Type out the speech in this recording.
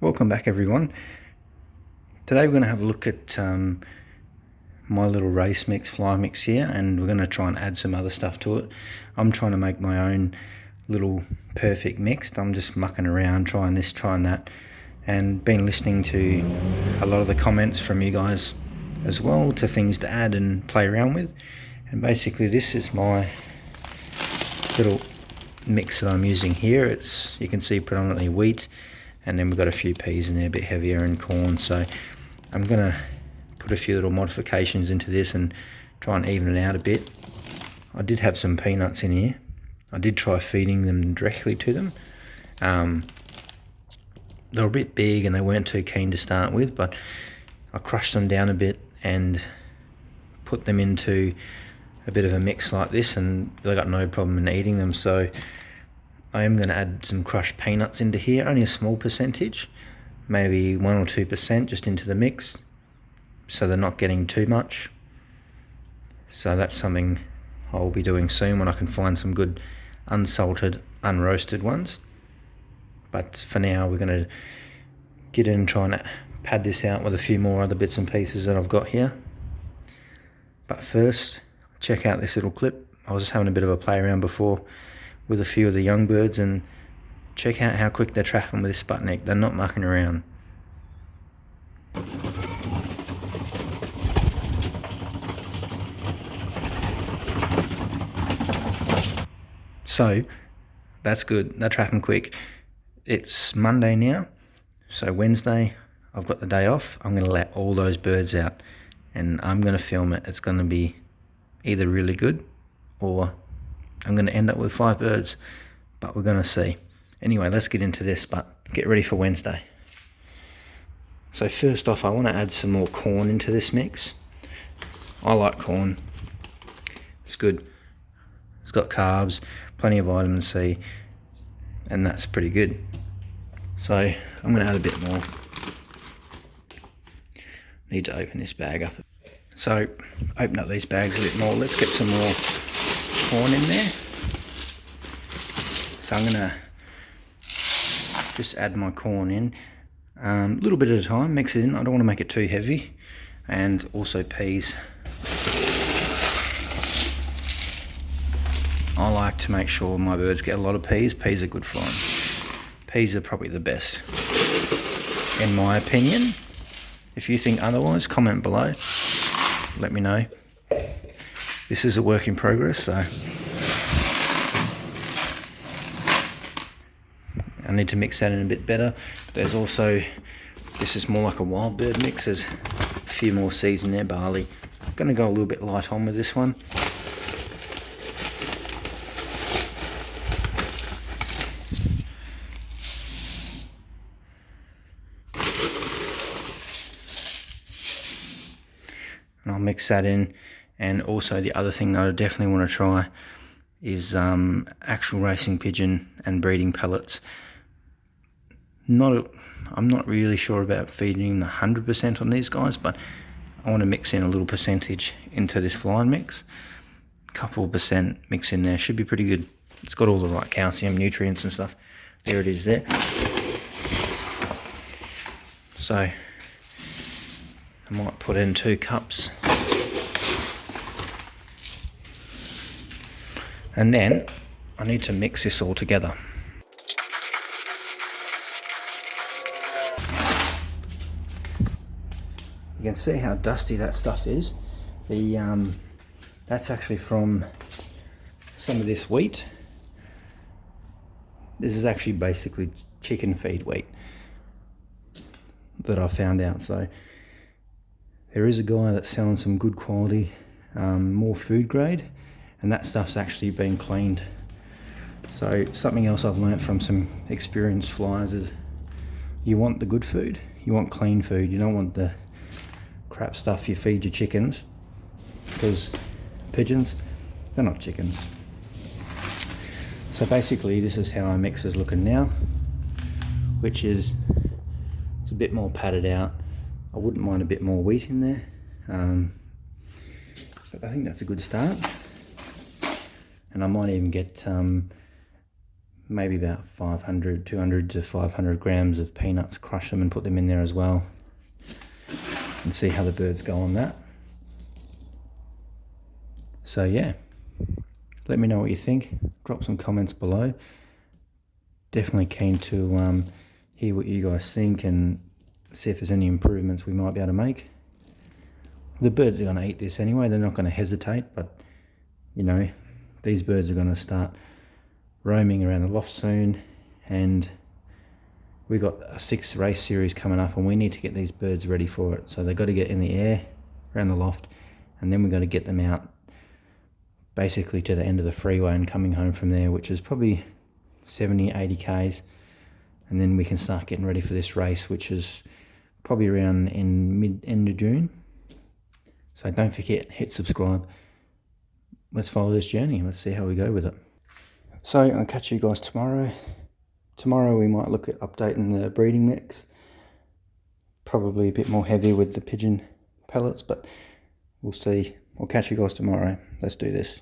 Welcome back everyone. Today we're going to have a look at my little race mix, fly mix here, and we're going to try and add some other stuff to it. I'm trying to make my own little perfect mix. I'm just mucking around, trying this, trying that, and been listening to a lot of the comments from you guys as well to things to add and play around with. And basically this is my little mix that I'm using here. It's, you can see, predominantly wheat, and then we've got a few peas in there, a bit heavier, and corn. So I'm gonna put a few little modifications into this and try and even it out a bit. I did have some peanuts in here. I did try feeding them directly to them. They were a bit big and they weren't too keen to start with, but I crushed them down a bit and put them into a bit of a mix like this, and they got no problem in eating them. So I am going to add some crushed peanuts into here, only a small percentage, maybe 1 or 2% just into the mix, so they're not getting too much. So that's something I'll be doing soon when I can find some good unsalted, unroasted ones. But for now we're going to get in and try and pad this out with a few more other bits and pieces that I've got here. But first, check out this little clip. I was just having a bit of a play around before with a few of the young birds, and check out how quick they're trapping with this sputnik. They're not mucking around. So that's good, they're trapping quick. It's Monday now, so Wednesday I've got the day off. I'm going to let all those birds out and I'm going to film it. It's going to be either really good or I'm going to end up with 5 birds, but we're going to see. Anyway, let's get into this, but get ready for Wednesday. So first off, I want to add some more corn into this mix. I like corn. It's good. It's got carbs, plenty of vitamin C, and that's pretty good. So I'm going to add a bit more. Need to open this bag up. So open up these bags a bit more. Let's get some more corn in there. So I'm gonna just add my corn in a little bit at a time, mix it in. I don't want to make it too heavy. And also peas. I like to make sure my birds get a lot of peas. Peas are good for them. Peas are probably the best, in my opinion. If you think otherwise, comment below. Let me know. This is a work in progress, so I need to mix that in a bit better. There's also, this is more like a wild bird mix. There's a few more seeds in there, barley. I'm going to go a little bit light on with this one. And I'll mix that in. And also the other thing that I definitely want to try is actual racing pigeon and breeding pellets. I'm not really sure about feeding the 100% on these guys, but I want to mix in a little percentage into this flying mix. A couple of percent mix in there, should be pretty good. It's got all the right calcium, nutrients and stuff. There it is there. So I might put in 2 cups. And then I need to mix this all together. You can see how dusty that stuff is. That's actually from some of this wheat. This is actually basically chicken feed wheat that I found out. So there is a guy that's selling some good quality, more food grade, and that stuff's actually been cleaned. So something else I've learnt from some experienced flyers is you want the good food, you want clean food, you don't want the crap stuff you feed your chickens, because pigeons, they're not chickens. So basically this is how our mix is looking now, which is, it's a bit more padded out. I wouldn't mind a bit more wheat in there, but I think that's a good start. And I might even get maybe about 200 to 500 grams of peanuts, crush them and put them in there as well, and see how the birds go on that. So yeah, let me know what you think. Drop some comments below. Definitely keen to hear what you guys think and see if there's any improvements we might be able to make. The birds are going to eat this anyway, they're not going to hesitate, but you know, these birds are going to start roaming around the loft soon, and we've got a 6 race series coming up and we need to get these birds ready for it. So they've got to get in the air around the loft, and then we've got to get them out basically to the end of the freeway and coming home from there, which is probably 70-80 k's, and then we can start getting ready for this race, which is probably around end of June. So don't forget, hit subscribe. Let's follow this journey. Let's see how we go with it. So I'll catch you guys tomorrow. Tomorrow we might look at updating the breeding mix. Probably a bit more heavy with the pigeon pellets, but we'll see. I'll catch you guys tomorrow. Let's do this.